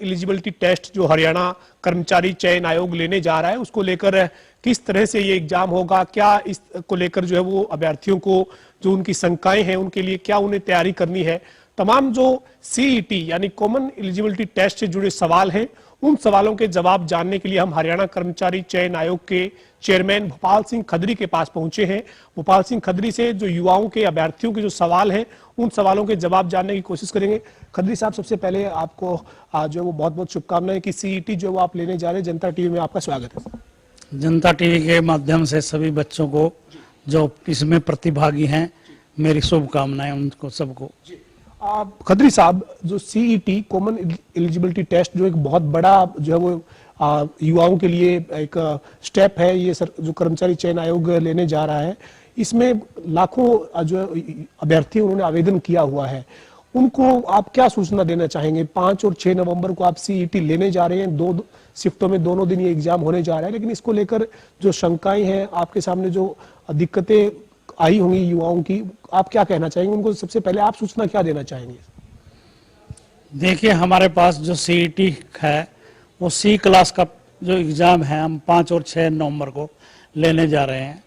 Eligibility test जो हरियाणा कर्मचारी चयन आयोग लेने जा रहा है उसको लेकर किस तरह से ये एग्जाम होगा, क्या इसको लेकर जो है वो अभ्यर्थियों को जो उनकी शंकाएं हैं उनके लिए क्या उन्हें तैयारी करनी है, तमाम जो सीईटी यानी कॉमन एलिजिबिलिटी टेस्ट से जुड़े सवाल हैं उन सवालों के जवाब जानने के लिए हम हरियाणा कर्मचारी चयन आयोग के चेयरमैन भोपाल सिंह खदरी के पास पहुंचे हैं। भोपाल सिंह खदरी से जो युवाओं के अभ्यर्थियों के जो सवाल हैं उन सवालों के जवाब जानने की कोशिश करेंगे। खदरी साहब, सबसे पहले आपको जो है वो बहुत बहुत शुभकामनाएं कि सीईटी जो वो आप लेने जा रहे हैं। जनता टीवी में आपका स्वागत है। जनता टीवी के माध्यम से सभी बच्चों को जो इसमें प्रतिभागी हैं मेरी शुभकामनाएं उनको सबको। खदरी साहब, जो सीईटी कॉमन एलिजिबिलिटी टेस्ट जो एक बहुत बड़ा जो है वो युवाओं के लिए एक स्टेप है, ये जो कर्मचारी चयन आयोग लेने जा रहा है, इसमें लाखों जो अभ्यर्थी उन्होंने आवेदन किया हुआ है, उनको आप क्या सूचना देना चाहेंगे? 5 और 6 नवंबर को आप सीईटी लेने जा रहे हैं, 2 शिफ्टों में दोनों दिन ये एग्जाम होने जा रहा है, लेकिन इसको लेकर जो शंकाएं हैं, आपके सामने जो दिक्कतें आई होंगी युवाओं की, आप क्या कहना चाहेंगे उनको? सबसे पहले आप सूचना क्या देना चाहेंगे? देखिए, हमारे पास जो सीईटी है वो सी क्लास का जो एग्ज़ाम है हम 5 और 6 नवंबर को लेने जा रहे हैं।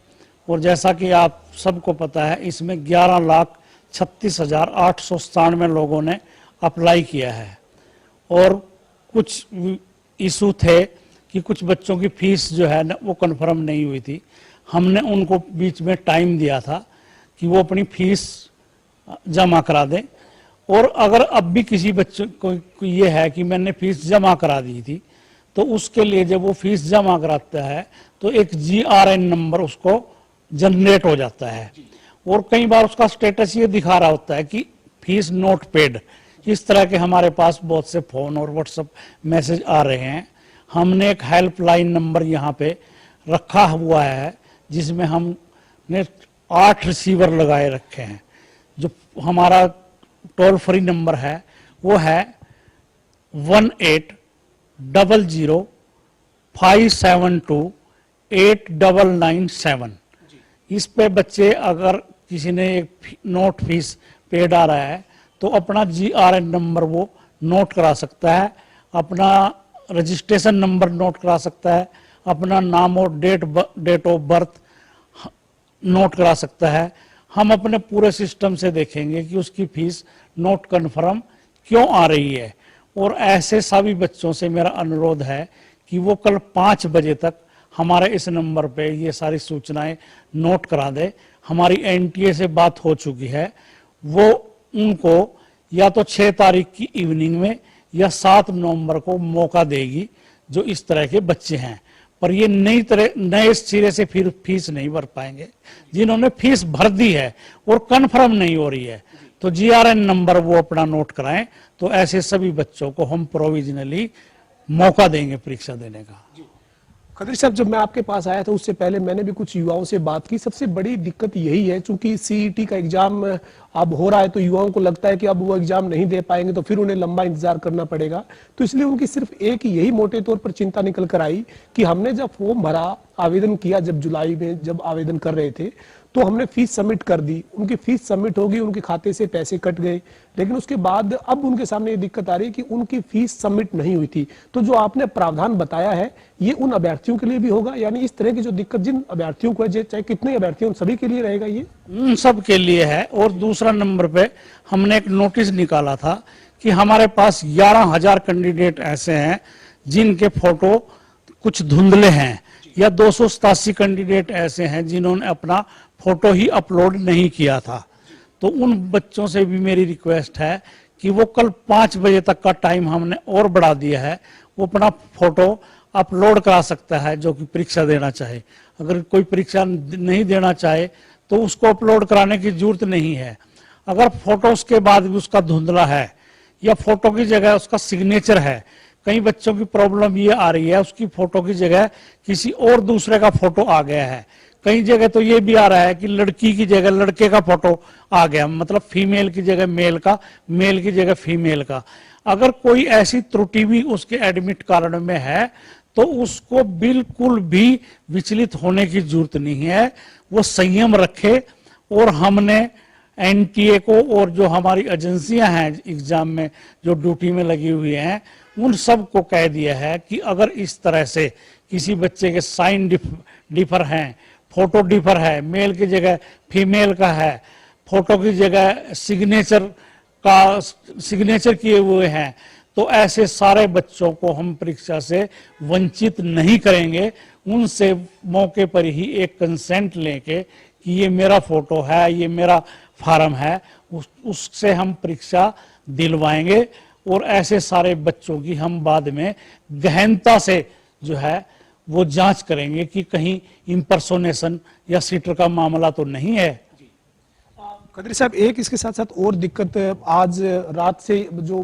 और जैसा कि आप सबको पता है इसमें 11,36,897 लोगों ने अप्लाई किया है। और कुछ इशू थे कि कुछ बच्चों की फीस जो है वो कन्फर्म नहीं हुई थी। हमने उनको बीच में टाइम दिया था कि वो अपनी फीस जमा करा दें। और अगर अब भी किसी बच्चे को ये है कि मैंने फीस जमा करा दी थी, तो उसके लिए जब वो फीस जमा कराता है तो एक GRN नंबर उसको जनरेट हो जाता है। और कई बार उसका स्टेटस ये दिखा रहा होता है कि फीस नॉट पेड। इस तरह के हमारे पास बहुत से फ़ोन और व्हाट्सएप मैसेज आ रहे हैं। हमने एक हेल्पलाइन नंबर यहाँ पे रखा हुआ है जिसमें हमने 8 रिसीवर लगाए रखे हैं। जो हमारा टोल फ्री नंबर है वो है 1800-572-8997। इस पे बच्चे अगर किसी ने एक नोट फीस पे डाला है तो अपना GRN नंबर वो नोट करा सकता है, अपना रजिस्ट्रेशन नंबर नोट करा सकता है, अपना नाम और डेट ऑफ बर्थ नोट करा सकता है। हम अपने पूरे सिस्टम से देखेंगे कि उसकी फीस नोट कन्फर्म क्यों आ रही है। और ऐसे सभी बच्चों से मेरा अनुरोध है कि वो कल 5 बजे तक हमारे इस नंबर पे ये सारी सूचनाएं नोट करा दे। हमारी NTA से बात हो चुकी है, वो उनको या तो 6 तारीख की इवनिंग में या 7 नवंबर को मौका देगी जो इस तरह के बच्चे हैं। पर ये नए सिरे से फिर फीस नहीं भर पाएंगे। जिन्होंने फीस भर दी है और कन्फर्म नहीं हो रही है तो GRN नंबर वो अपना नोट कराएं, तो ऐसे सभी बच्चों को हम प्रोविजनली मौका देंगे परीक्षा देने का। खदरी साहब, जब मैं आपके पास आया था उससे पहले मैंने भी कुछ युवाओं से बात की। सबसे बड़ी दिक्कत यही है, चूंकि सीईटी का एग्जाम अब हो रहा है तो युवाओं को लगता है कि अब वो एग्जाम नहीं दे पाएंगे तो फिर उन्हें लंबा इंतजार करना पड़ेगा। तो इसलिए उनकी सिर्फ एक यही मोटे तौर पर चिंता निकल कर आई कि हमने जब फॉर्म भरा, आवेदन किया, जब जुलाई में जब आवेदन कर रहे थे तो हमने फीस सबमिट कर दी, उनकी फीस सबमिट होगी, उनके खाते से पैसे कट गए, लेकिन उसके बाद अब उनके सामने ये दिक्कत आ रही है कि उनकी फीस सबमिट नहीं हुई थी। तो जो आपने प्रावधान बताया है ये उन अभ्यर्थियों के लिए भी होगा, यानी इस तरह की जो दिक्कत जिन अभ्यर्थियों को है, चाहे कितने अभ्यर्थी उन सभी के लिए रहेगा? ये सब के लिए है। और दूसरा नंबर पे हमने एक नोटिस निकाला था कि हमारे पास 11,000 कैंडिडेट ऐसे हैं जिनके फोटो कुछ धुंधले हैं, या 287 कैंडिडेट ऐसे हैं जिन्होंने अपना फोटो ही अपलोड नहीं किया था। तो उन बच्चों से भी मेरी रिक्वेस्ट है कि वो कल 5 बजे तक का टाइम हमने और बढ़ा दिया है, वो अपना फोटो अपलोड करा सकता है जो कि परीक्षा देना चाहे। अगर कोई परीक्षा नहीं देना चाहे तो उसको अपलोड कराने की जरूरत नहीं है। अगर फोटो उसके बाद भी उसका धुंधला है या फोटो की जगह उसका सिग्नेचर है, कई बच्चों की प्रॉब्लम ये आ रही है उसकी फोटो की जगह किसी और दूसरे का फोटो आ गया है। कई जगह तो ये भी आ रहा है कि लड़की की जगह लड़के का फोटो आ गया, मतलब फीमेल की जगह मेल का, मेल की जगह फीमेल का। अगर कोई ऐसी त्रुटि भी उसके एडमिट कार्ड में है तो उसको बिल्कुल भी विचलित होने की जरूरत नहीं है, वो संयम रखे। और हमने NTA को और जो हमारी एजेंसियां हैं एग्जाम में जो ड्यूटी में लगी हुई हैं उन सब को कह दिया है कि अगर इस तरह से किसी बच्चे के साइन डिफर हैं, फोटो डिफर है, मेल की जगह फीमेल का है, फोटो की जगह सिग्नेचर किए हुए हैं, तो ऐसे सारे बच्चों को हम परीक्षा से वंचित नहीं करेंगे। उनसे मौके पर ही एक कंसेंट लेके कि ये मेरा फोटो है, ये मेरा फार्म है, उससे हम परीक्षा दिलवाएंगे। और ऐसे सारे बच्चों की हम बाद में गहनता से जो है वो जांच करेंगे कि कहीं इम्पर्सोनेशन या सीटर का मामला तो नहीं है। खत्री साहब, एक इसके साथ साथ और दिक्कत आज रात से जो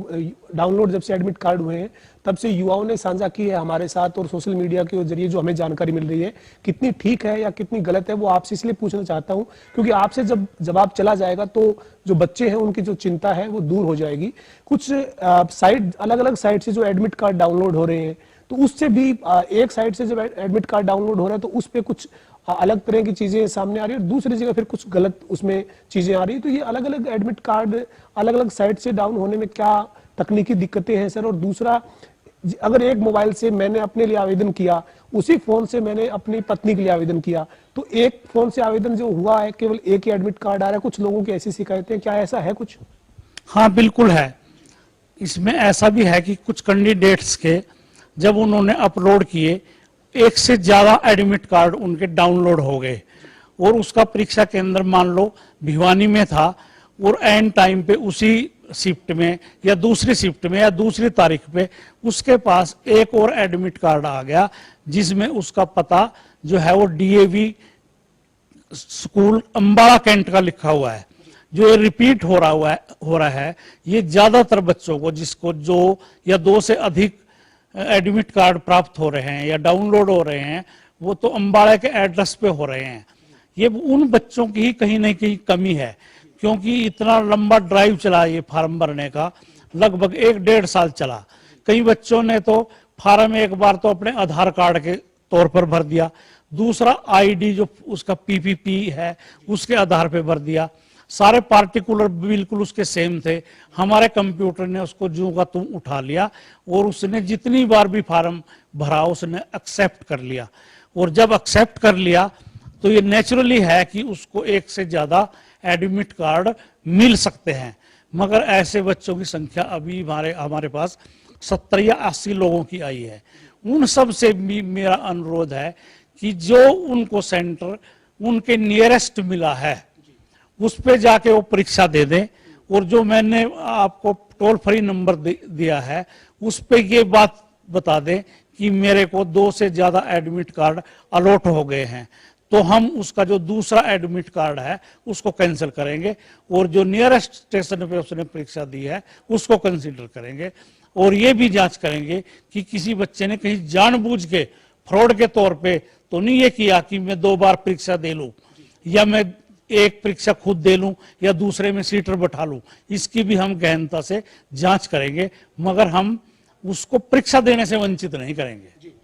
डाउनलोड जब से एडमिट कार्ड हुए हैं तब से युवाओं ने साझा की है हमारे साथ, और सोशल मीडिया के जरिए जो हमें जानकारी मिल रही है कितनी ठीक है या कितनी गलत है वो आपसे इसलिए पूछना चाहता हूं क्योंकि आपसे जब जवाब चला जाएगा तो जो बच्चे हैं उनकी जो चिंता है वो दूर हो जाएगी। कुछ साइट, अलग अलग साइट से जो एडमिट कार्ड डाउनलोड हो रहे हैं तो उससे भी एक साइट से जब एडमिट कार्ड डाउनलोड हो रहा है तो उस पर कुछ अलग तरह की चीजें सामने आ रही है और दूसरी जगह फिर कुछ गलत उसमें चीजें आ रही है। तो ये अलग अलग एडमिट कार्ड अलग अलग साइट से डाउन होने में क्या तकनीकी दिक्कतें हैं सर? और दूसरा, अगर एक मोबाइल से मैंने अपने लिए आवेदन किया, उसी फोन से मैंने अपनी पत्नी के लिए आवेदन किया, तो एक फोन से आवेदन जो हुआ है केवल एक ही एडमिट कार्ड आ रहा है, कुछ लोगों की ऐसी शिकायतें, क्या ऐसा है कुछ? हाँ बिल्कुल है। इसमें ऐसा भी है कि कुछ कैंडिडेट्स के जब उन्होंने अपलोड किए एक से ज्यादा एडमिट कार्ड उनके डाउनलोड हो गए और उसका परीक्षा केंद्र मान लो भिवानी में था और एंड टाइम पे उसी शिफ्ट में या दूसरी शिफ्ट में या दूसरी तारीख पे उसके पास एक और एडमिट कार्ड आ गया जिसमें उसका पता जो है वो डीएवी स्कूल अंबाला कैंट का लिखा हुआ है। जो ये रिपीट हो रहा है ये ज्यादातर बच्चों को जिसको जो या दो से अधिक एडमिट कार्ड प्राप्त हो रहे हैं या डाउनलोड हो रहे हैं वो तो अंबाला के एड्रेस पे हो रहे हैं। ये उन बच्चों की ही कहीं ना कहीं कमी है क्योंकि इतना लंबा ड्राइव चला ये फार्म भरने का, लगभग 1-1.5 साल चला। कई बच्चों ने तो फार्म एक बार तो अपने आधार कार्ड के तौर पर भर दिया, दूसरा आईडी जो उसका पीपीपी है उसके आधार पे भर दिया, सारे पार्टिकुलर बिल्कुल उसके सेम थे। हमारे कंप्यूटर ने उसको जूं का तुम उठा लिया और उसने जितनी बार भी फार्म भरा उसने एक्सेप्ट कर लिया। और जब एक्सेप्ट कर लिया तो ये नेचुरली है कि उसको एक से ज्यादा एडमिट कार्ड मिल सकते हैं, मगर ऐसे बच्चों की संख्या अभी हमारे पास 70 या 80 लोगों की आई है। उन सब से भी मेरा अनुरोध है कि जो उनको सेंटर उनके नियरेस्ट मिला है उस पे जाके वो परीक्षा दे दें। और जो मैंने आपको टोल फ्री नंबर दिया है उस पे ये बात बता दें कि मेरे को 2 से ज्यादा एडमिट कार्ड अलॉट हो गए हैं, तो हम उसका जो दूसरा एडमिट कार्ड है उसको कैंसिल करेंगे और जो नियरेस्ट स्टेशन पे उसने परीक्षा दी है उसको कंसीडर करेंगे। और ये भी जांच करेंगे कि किसी बच्चे ने कहीं जानबूझ के फ्रॉड के तौर पे तो नहीं ये किया कि मैं 2 बार परीक्षा दे लूं या मैं एक परीक्षा खुद दे लूं या दूसरे में सीटर बैठा लूं। इसकी भी हम गहनता से जांच करेंगे, मगर हम उसको परीक्षा देने से वंचित नहीं करेंगे।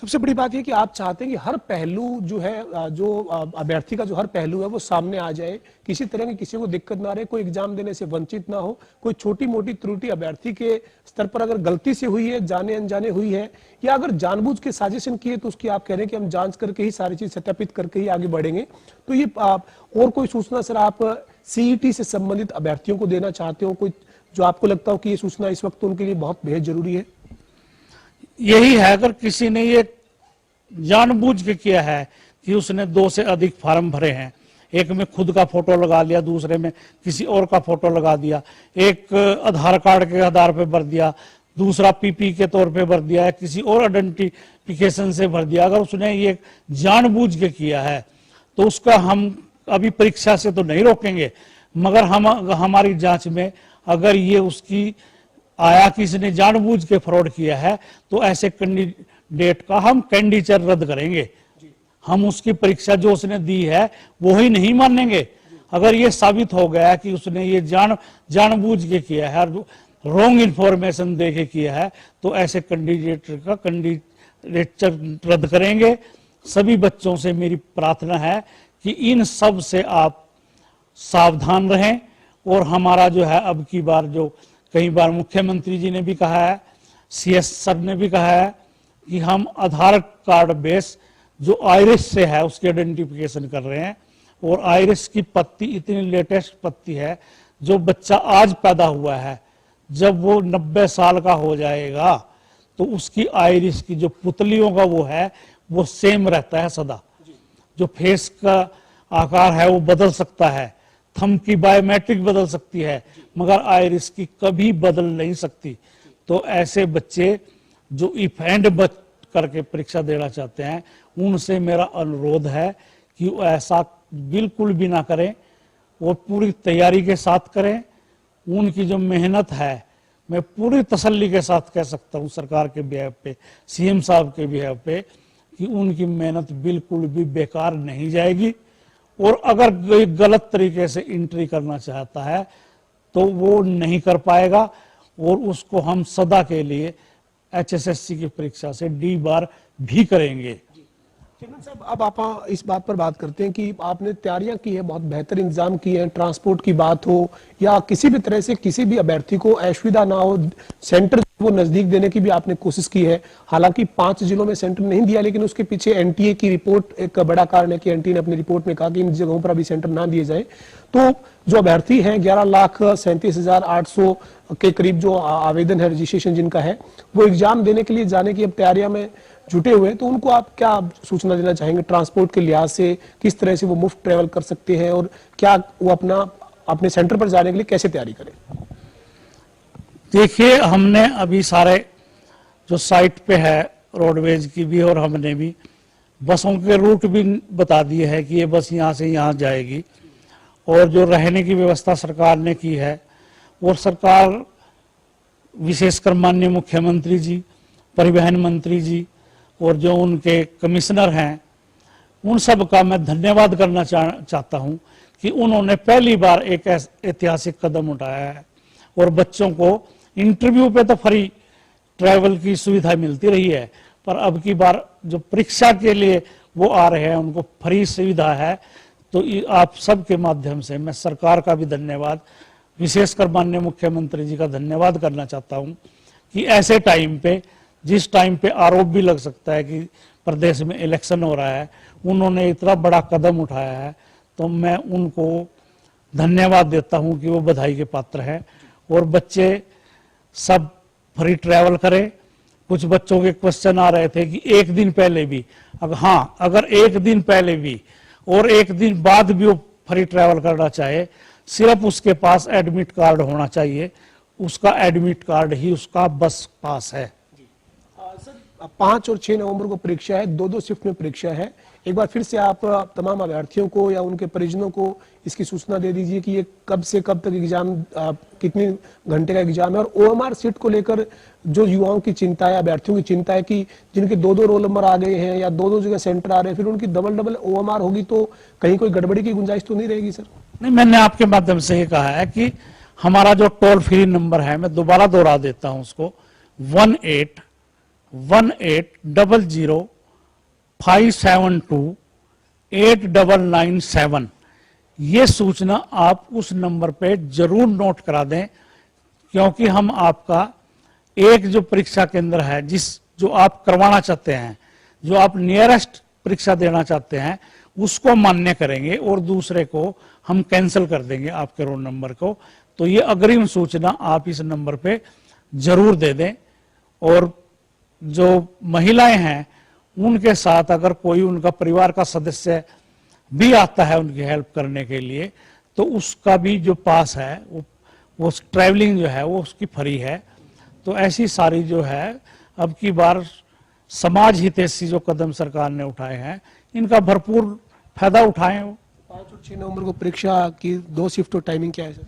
सबसे बड़ी बात यह कि आप चाहते हैं कि हर पहलू जो है, जो अभ्यर्थी का जो हर पहलू है वो सामने आ जाए, किसी तरह की किसी को दिक्कत ना रहे, कोई एग्जाम देने से वंचित ना हो। कोई छोटी मोटी त्रुटि अभ्यर्थी के स्तर पर अगर गलती से हुई है, जाने अनजाने हुई है या अगर जानबूझ के साजिशन की है तो उसकी आप कह रहे हैं कि हम जांच करके ही सारी चीज सत्यापित करके ही आगे बढ़ेंगे। तो ये और कोई सूचना सर आप सीईटी से संबंधित अभ्यर्थियों को देना चाहते हो, कोई जो आपको लगता हो कि ये सूचना इस वक्त उनके लिए बहुत बेहद जरूरी है? यही है, अगर किसी ने ये जानबूझ के किया है कि उसने 2 से अधिक फार्म भरे हैं, एक में खुद का फोटो लगा लिया, दूसरे में किसी और का फोटो लगा दिया, एक आधार कार्ड के आधार पे भर दिया, दूसरा पीपी के तौर पे भर दिया है, किसी और आइडेंटिफिकेशन से भर दिया, अगर उसने ये जानबूझ के किया है तो उसका हम अभी परीक्षा से तो नहीं रोकेंगे, मगर हमारी जांच में अगर ये उसकी आया कि इसने जानबूझ के फ्रॉड किया है तो ऐसे कैंडिडेट का हम कैंडिडेचर रद्द करेंगे। हम उसकी परीक्षा जो उसने दी है वो ही नहीं मानेंगे। अगर ये साबित हो गया कि उसने ये जानबूझ के किया है, रॉन्ग इन्फॉर्मेशन दे के किया है, तो ऐसे कैंडिडेट का कैंडिडेचर रद्द करेंगे। सभी बच्चों से मेरी प्रार्थना है कि इन सब से आप सावधान रहें। और हमारा जो है अब की बार जो कई बार मुख्यमंत्री जी ने भी कहा है CS सर ने भी कहा है कि हम आधार कार्ड बेस जो आइरिस से है उसकी आइडेंटिफिकेशन कर रहे हैं, और आइरिस की पत्ती इतनी लेटेस्ट पत्ती है, जो बच्चा आज पैदा हुआ है जब वो 90 साल का हो जाएगा तो उसकी आइरिस की जो पुतलियों का वो है वो सेम रहता है सदा। जो फेस का आकार है वो बदल सकता है, थंब की बायोमेट्रिक बदल सकती है, मगर आइरिस की कभी बदल नहीं सकती। तो ऐसे बच्चे जो इफ एंड बच करके परीक्षा देना चाहते हैं, उनसे मेरा अनुरोध है कि वो ऐसा बिल्कुल भी ना करें और पूरी तैयारी के साथ करें। उनकी जो मेहनत है, मैं पूरी तसल्ली के साथ कह सकता हूं सरकार के बिहाफ पे, CM साहब के बिहाफ पे, कि उनकी मेहनत बिल्कुल भी बेकार नहीं जाएगी। और अगर कोई गलत तरीके से एंट्री करना चाहता है तो वो नहीं कर पाएगा, और उसको हम सदा के लिए HSSC की परीक्षा से D बार भी करेंगे। चेयरमैन साहब, अब आप इस बात पर बात करते हैं कि आपने तैयारियां की है, बहुत बेहतर इंतजाम किए हैं, ट्रांसपोर्ट की बात हो या किसी भी तरह से किसी भी अभ्यर्थी को असुविधा ना हो, सेंटर वो नजदीक देने की भी आपने कोशिश की है। हालांकि 5 जिलों में सेंटर नहीं दिया, लेकिन उसके पीछे NTA की रिपोर्ट एक बड़ा कारण है कि NTA ने अपनी रिपोर्ट में कहा कि इन जगहों पर अभी सेंटर ना दिए जाए। तो जो अभ्यर्थी हैं 11,37,800 के करीब जो आवेदन है, रजिस्ट्रेशन जिनका है, वो एग्जाम देने के लिए जाने की अब तैयारियां में जुटे हुए हैं, तो उनको आप क्या सूचना देना चाहेंगे ट्रांसपोर्ट के लिहाज से, किस तरह से वो मुफ्त ट्रेवल कर सकते हैं और क्या वो अपने सेंटर पर जाने के लिए कैसे तैयारी करें? देखिए, हमने अभी सारे जो साइट पे है रोडवेज की भी, और हमने भी बसों के रूट भी बता दिए है कि ये बस यहाँ से यहाँ जाएगी, और जो रहने की व्यवस्था सरकार ने की है, और सरकार विशेषकर माननीय मुख्यमंत्री जी, परिवहन मंत्री जी और जो उनके कमिश्नर हैं, उन सब का मैं धन्यवाद करना चाहता हूं कि उन्होंने पहली बार एक ऐतिहासिक कदम उठाया है, और बच्चों को इंटरव्यू पे तो फ्री ट्रैवल की सुविधा मिलती रही है, पर अब की बार जो परीक्षा के लिए वो आ रहे हैं उनको फ्री सुविधा है। तो आप सबके माध्यम से मैं सरकार का भी धन्यवाद, विशेषकर माननीय मुख्यमंत्री जी का धन्यवाद करना चाहता हूं कि ऐसे टाइम पे, जिस टाइम पे आरोप भी लग सकता है कि प्रदेश में इलेक्शन हो रहा है, उन्होंने इतना बड़ा कदम उठाया है, तो मैं उनको धन्यवाद देता हूं कि वो बधाई के पात्र हैं। और बच्चे सब फ्री ट्रैवल करें। कुछ बच्चों के क्वेश्चन आ रहे थे कि एक दिन पहले भी, अगर एक दिन पहले भी और एक दिन बाद भी वो फ्री ट्रैवल करना चाहे, सिर्फ उसके पास एडमिट कार्ड होना चाहिए, उसका एडमिट कार्ड ही उसका बस पास है। सर, 5 और 6 नवंबर को परीक्षा है, 2-2 शिफ्ट में परीक्षा है। एक बार फिर से आप तमाम अभ्यर्थियों को या उनके परिजनों को इसकी सूचना दे दीजिए कि ये कब से कब तक एग्जाम, कितने घंटे का एग्जाम है, और OMR सीट को लेकर जो युवाओं की चिंता है, अभ्यर्थियों की चिंता है कि जिनके 2-2 रोल नंबर आ गए हैं या 2-2 जगह सेंटर आ रहे हैं, फिर उनकी डबल OMR होगी तो कहीं कोई गड़बड़ी की गुंजाइश तो नहीं रहेगी? सर नहीं, मैंने आपके माध्यम से ये कहा है कि हमारा जो टोल फ्री नंबर है, मैं दोबारा दोहरा देता हूं उसको, 18180057289997। ये सूचना आप उस नंबर पे जरूर नोट करा दें, क्योंकि हम आपका एक जो परीक्षा केंद्र है जो आप करवाना चाहते हैं, जो आप नियरेस्ट परीक्षा देना चाहते हैं, उसको मान्य करेंगे और दूसरे को हम कैंसिल कर देंगे आपके रोल नंबर को। तो ये अग्रिम सूचना आप इस नंबर पे जरूर दे दें। और जो महिलाएं हैं उनके साथ अगर कोई उनका परिवार का सदस्य भी आता है उनकी हेल्प करने के लिए, तो उसका भी जो पास है वो ट्रैवलिंग जो है वो उसकी फ्री है। तो ऐसी सारी जो है अब की बार समाज हितैषी जो कदम सरकार ने उठाए हैं, इनका भरपूर फायदा उठाएं। 5 और 6 नवंबर को परीक्षा की 2 शिफ्ट और टाइमिंग क्या है सर?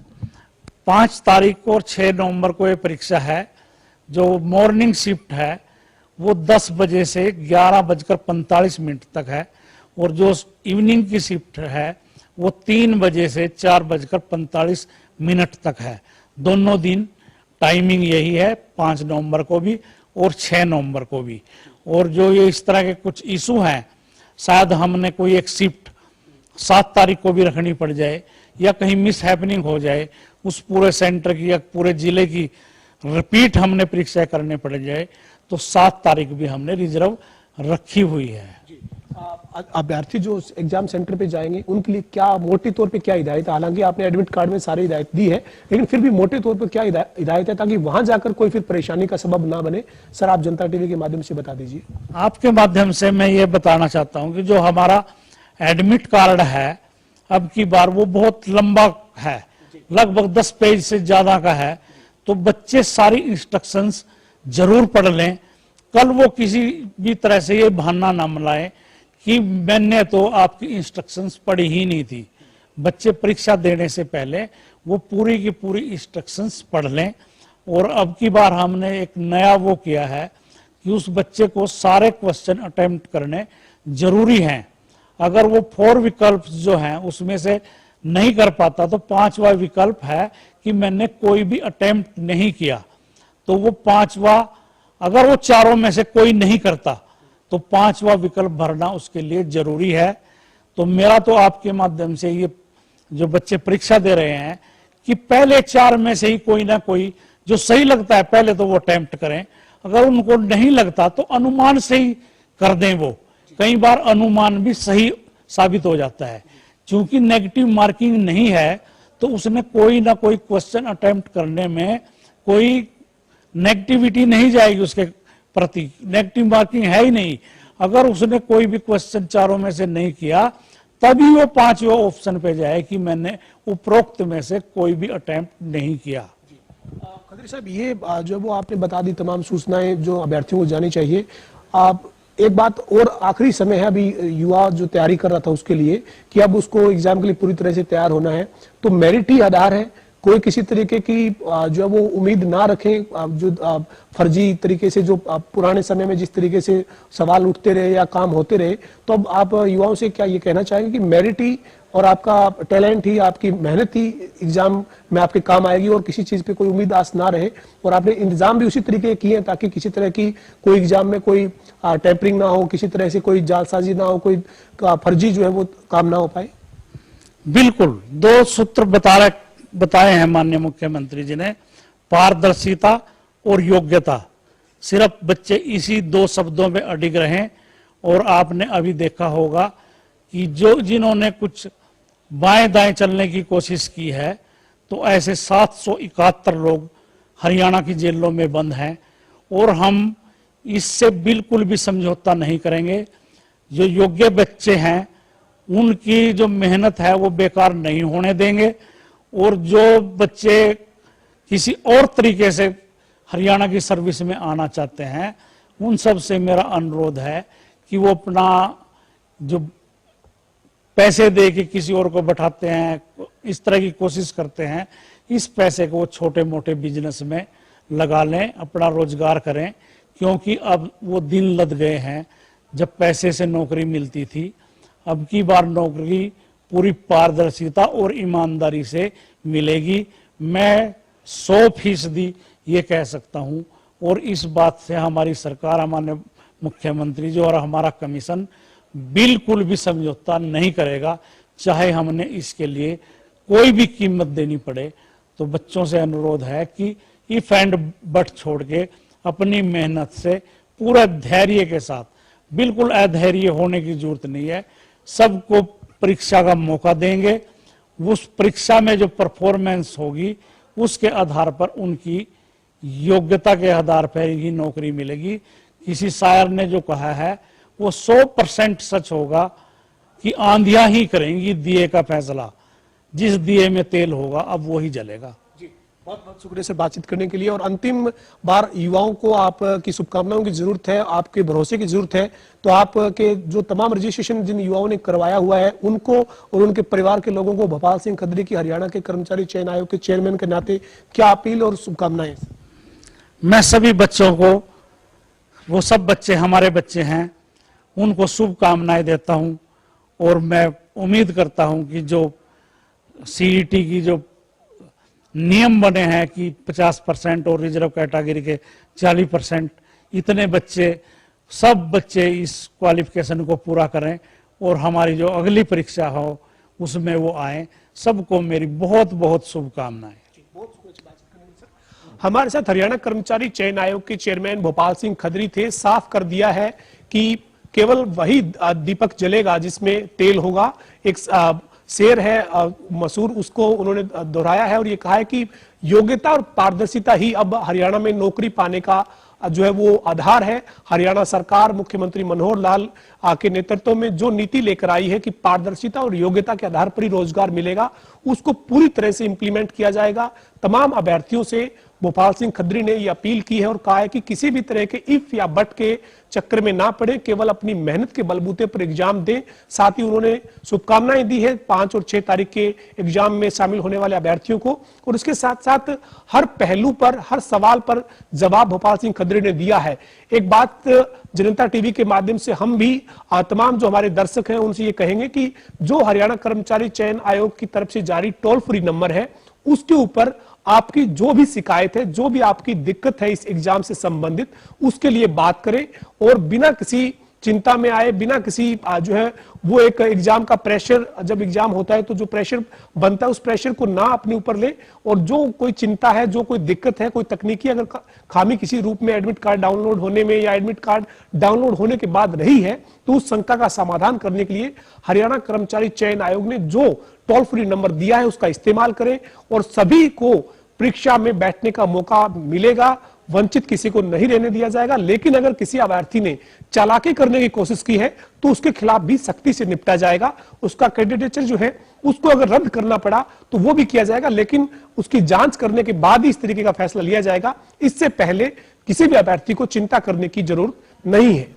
5 तारीख और 6 नवंबर को ये परीक्षा है। जो मॉर्निंग शिफ्ट है वो 10 बजे से 11:45 तक है, और जो इवनिंग की शिफ्ट है वो 3 बजे से 4:45 तक है। दोनों दिन टाइमिंग यही है, 5 नवंबर को भी और 6 नवंबर को भी। और जो ये इस तरह के कुछ इशू हैं, शायद हमने कोई एक शिफ्ट 7 तारीख को भी रखनी पड़ जाए या कहीं मिस हैपनिंग हो जाए, उस पूरे सेंटर की या पूरे जिले की रिपीट हमने परीक्षा करने पड़ जाए तो 7 तारीख भी हमने रिजर्व रखी हुई है। अभ्यर्थी जो एग्जाम सेंटर पे जाएंगे उनके लिए क्या मोटे तौर पे क्या हिदायत है? हालांकि आपने एडमिट कार्ड में सारी हिदायत दी है, लेकिन फिर भी मोटे तौर पर क्या हिदायत है ताकि वहां जाकर कोई फिर परेशानी का सबब ना बने? सर, आप जनता टीवी के माध्यम से बता दीजिए। आपके माध्यम से मैं ये बताना चाहता हूं कि जो हमारा एडमिट कार्ड है अब की बार वो बहुत लंबा है, लगभग 10 पेज से ज्यादा का है, तो बच्चे सारी इंस्ट्रक्शंस जरूर पढ़ लें। कल वो किसी भी तरह से ये बहाना ना मिलाएं कि मैंने तो आपकी इंस्ट्रक्शंस पढ़ी ही नहीं थी। बच्चे परीक्षा देने से पहले वो पूरी की पूरी इंस्ट्रक्शंस पढ़ लें। और अब की बार हमने एक नया वो किया है कि उस बच्चे को सारे क्वेश्चन अटेम्प्ट करने जरूरी हैं। अगर वो 4 विकल्प जो हैं उसमें से नहीं कर पाता तो 5वां विकल्प है कि मैंने कोई भी अटेम्प्ट नहीं किया, तो वो 5वां, अगर वो चारों में से कोई नहीं करता तो 5वां विकल्प भरना उसके लिए जरूरी है। तो मेरा तो आपके माध्यम से ये जो बच्चे परीक्षा दे रहे हैं कि पहले 4 में से ही कोई ना कोई जो सही लगता है पहले तो वो अटेम्प्ट करें, अगर उनको नहीं लगता तो अनुमान से ही कर दें। वो कई बार अनुमान भी सही साबित हो जाता है, क्योंकि नेगेटिव मार्किंग नहीं है तो उसने कोई ना कोई क्वेश्चन अटेम्प्ट करने में कोई नेगेटिविटी नहीं जाएगी, उसके प्रति नेगेटिव मार्किंग है ही नहीं। अगर उसने कोई भी क्वेश्चन चारों में से नहीं किया तभी वो 5वें ऑप्शन पे जाए कि मैंने उपरोक्त में से कोई भी अटेम्प्ट नहीं किया। खत्री साहब, ये जो वो आपने बता दी तमाम सूचनाएं जो अभ्यर्थियों को जानी चाहिए। आप एक बात और, आखिरी समय है अभी युवा जो तैयारी कर रहा था उसके लिए कि अब उसको एग्जाम के लिए पूरी तरह से तैयार होना है, तो मेरिट ही आधार है, कोई किसी तरीके की जो वो उम्मीद ना रखें जो फर्जी तरीके से जो पुराने समय में जिस तरीके से सवाल उठते रहे या काम होते रहे। तो अब आप युवाओं से क्या ये कहना चाहेंगे कि मेरिट ही और आपका टैलेंट ही, आपकी मेहनत ही एग्जाम में आपके काम आएगी और किसी चीज पे कोई उम्मीद आस ना रहे, और आपने इंतजाम भी उसी तरीके किए हैं ताकि किसी तरह की कोई एग्जाम में कोई टेम्परिंग ना हो, किसी तरह से कोई जालसाजी ना हो, कोई फर्जी जो है वो काम ना हो पाए? बिल्कुल, 2 सूत्र बताए हैं माननीय मुख्यमंत्री जी ने, पारदर्शिता और योग्यता। सिर्फ बच्चे इसी 2 शब्दों में अडिग रहें। और आपने अभी देखा होगा कि जिन्होंने कुछ बाएं दाएं चलने की कोशिश की है तो ऐसे 771 लोग हरियाणा की जेलों में बंद हैं, और हम इससे बिल्कुल भी समझौता नहीं करेंगे। जो योग्य बच्चे हैं उनकी जो मेहनत है वो बेकार नहीं होने देंगे, और जो बच्चे किसी और तरीके से हरियाणा की सर्विस में आना चाहते हैं उन सब से मेरा अनुरोध है कि वो अपना जो पैसे दे के किसी और को बैठाते हैं, इस तरह की कोशिश करते हैं, इस पैसे को वो छोटे मोटे बिजनेस में लगा लें, अपना रोजगार करें। क्योंकि अब वो दिन लद गए हैं जब पैसे से नौकरी मिलती थी। अब की बार नौकरी पूरी पारदर्शिता और ईमानदारी से मिलेगी। मैं 100% ये कह सकता हूं, और इस बात से हमारी सरकार, हमारे मुख्यमंत्री जी और हमारा कमीशन बिल्कुल भी समझौता नहीं करेगा, चाहे हमने इसके लिए कोई भी कीमत देनी पड़े। तो बच्चों से अनुरोध है कि इफ एंड बट छोड़ के अपनी मेहनत से पूरा धैर्य के साथ, बिल्कुल अधैर्य होने की जरूरत नहीं है, सबको परीक्षा का मौका देंगे। उस परीक्षा में जो परफॉर्मेंस होगी उसके आधार पर उनकी योग्यता के आधार पर ही नौकरी मिलेगी। किसी शायर ने जो कहा है वो 100% सच होगा कि आंधियां ही करेंगी दिए का फैसला, जिस दिए में तेल होगा अब वो ही जलेगा। बहुत बहुत शुक्रिया सर बातचीत करने के लिए। और अंतिम बार युवाओं को आपकी शुभकामनाओं की जरूरत है, आपके भरोसे की जरूरत है। तो आपके जो तमाम रजिस्ट्रेशन जिन युवाओं ने करवाया हुआ है उनको और उनके परिवार के लोगों को भोपाल सिंह खत्री की हरियाणा के कर्मचारी चयन आयोग के चेयरमैन के नाते क्या अपील और शुभकामनाएं? मैं सभी बच्चों को, वो सब बच्चे हमारे बच्चे हैं, उनको शुभकामनाएं देता हूं। और मैं उम्मीद करता हूं कि जो सीईटी की जो नियम बने हैं कि 50% और रिजर्व कैटेगरी के 40%, इतने बच्चे, सब बच्चे इस क्वालिफिकेशन को पूरा करें और हमारी जो अगली परीक्षा हो उसमें वो आए। सबको मेरी बहुत बहुत शुभकामनाएं। हमारे साथ हरियाणा कर्मचारी चयन आयोग के चेयरमैन भोपाल सिंह खत्री थे। साफ कर दिया है कि केवल वही दीपक जलेगा जिसमें तेल होगा। एक शेर है मशहूर, उसको उन्होंने दोहराया है और ये कहा है कि योग्यता और पारदर्शिता ही अब हरियाणा में नौकरी पाने का जो है वो आधार है। हरियाणा सरकार मुख्यमंत्री मनोहर लाल के नेतृत्व में जो नीति लेकर आई है कि पारदर्शिता और योग्यता के आधार पर ही रोजगार मिलेगा, उसको पूरी तरह से इंप्लीमेंट किया जाएगा। तमाम अभ्यर्थियों से भोपाल सिंह खत्री ने यह अपील की है और कहा है कि किसी भी तरह के इफ या बट के चक्कर में ना पड़े, केवल अपनी मेहनत के बलबूते पर एग्जाम दें। साथ ही उन्होंने शुभकामनाएं दी है 5 और 6 तारीख के एग्जाम में शामिल होने वाले अभ्यर्थियों को। और इसके साथ साथ हर पहलू पर, हर सवाल पर जवाब भोपाल सिंह खत्री ने दिया है। एक बात जनता टीवी के माध्यम से हम भी तमाम जो हमारे दर्शक हैं उनसे ये कहेंगे कि जो हरियाणा कर्मचारी चयन आयोग की तरफ से जारी टोल फ्री नंबर है, उसके ऊपर आपकी जो भी शिकायत है, जो भी आपकी दिक्कत है इस एग्जाम से संबंधित, उसके लिए बात करें और बिना किसी चिंता में आए, बिना किसी जो है वो एक एग्जाम का प्रेशर, जब एग्जाम होता है तो जो प्रेशर बनता है उस प्रेशर को ना अपने ऊपर ले। और जो कोई चिंता है, जो कोई दिक्कत है, कोई तकनीकी अगर खामी किसी रूप में एडमिट कार्ड डाउनलोड होने में या एडमिट कार्ड डाउनलोड होने के बाद रही है, तो उस शंका का समाधान करने के लिए हरियाणा कर्मचारी चयन आयोग ने जो टोल फ्री नंबर दिया है उसका इस्तेमाल करें और सभी को परीक्षा में बैठने का मौका मिलेगा। वंचित किसी को नहीं रहने दिया जाएगा। लेकिन अगर किसी अभ्यर्थी ने चालाकी करने की कोशिश की है तो उसके खिलाफ भी सख्ती से निपटा जाएगा। उसका कैंडिडेचर जो है उसको अगर रद्द करना पड़ा तो वो भी किया जाएगा, लेकिन उसकी जांच करने के बाद ही इस तरीके का फैसला लिया जाएगा। इससे पहले किसी भी अभ्यर्थी को चिंता करने की जरूरत नहीं है।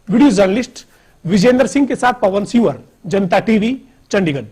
वीडियो जर्नलिस्ट विजेंद्र सिंह के साथ पवन सिंह, जनता टीवी, चंडीगढ़।